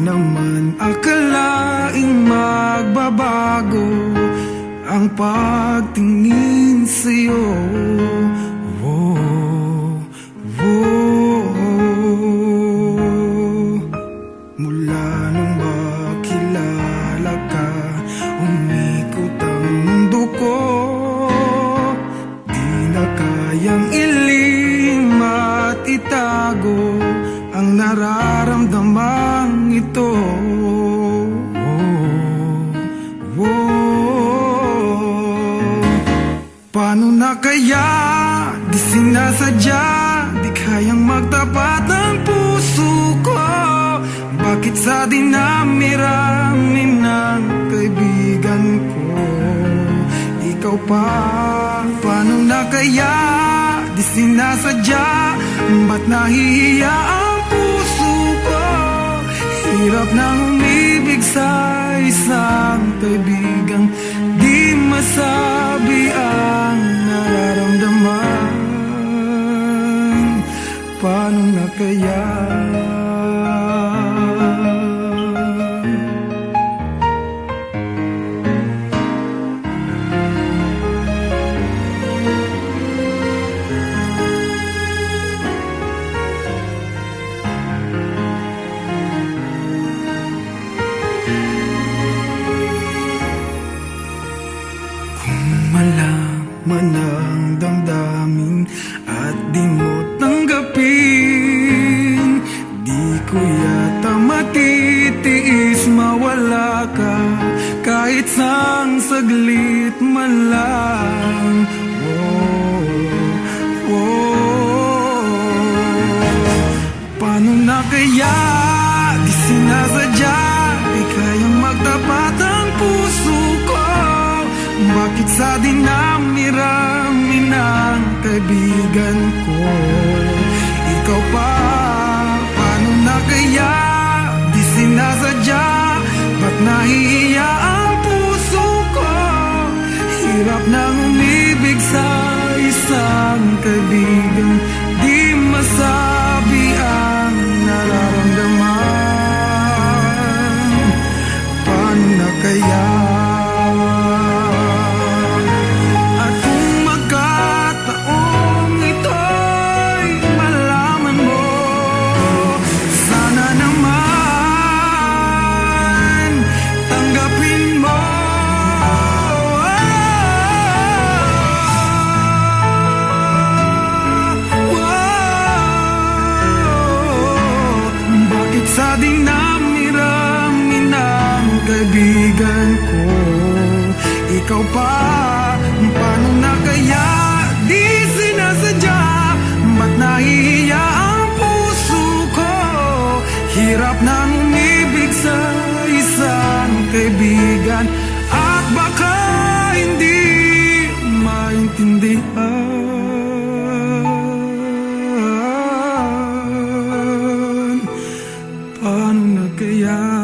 naman akalaing magbabago ang pagtingin sa'yo. Mula nung makilala ka, umikot ang mundo ko. Di na kayang ilim at itago ang nararamdamang ito. Paano na kaya? Di sinasadya, di kayang magtapat ang puso ko. Bakit sa dinami-rami ng kaibigan ko, ikaw pa? Paano na kaya? Di sinasadya, ba't nahihiya ang puso ko? Hirap nang umibig sa isang kaibigang di masabi ang nararamdaman. Paano na kaya? Malaman ang damdamin at di mo tanggapin, di ko yata matitiis mawala ka kahit sang saglit man lang. Paano na kaya? Di sinasadya, di kayang magtapat ang puso ko. Bakit sa dinami-rami ng kaibigan ko, ikaw pa? Paano na kaya? Di sinasadya, ba't nahihiya ang puso ko? Hirap nang umibig sa isang kaibigan di masabi ang nararamdaman. Paano na kaya? Sa dinami-rami ng kaibigan ko, ikaw pa? Paano na kaya? Di sinasadya, ba't nahihiya ang puso ko? Hirap nang umibig sa isang kaibigan at baka hindi maintindihan. Paano na kaya?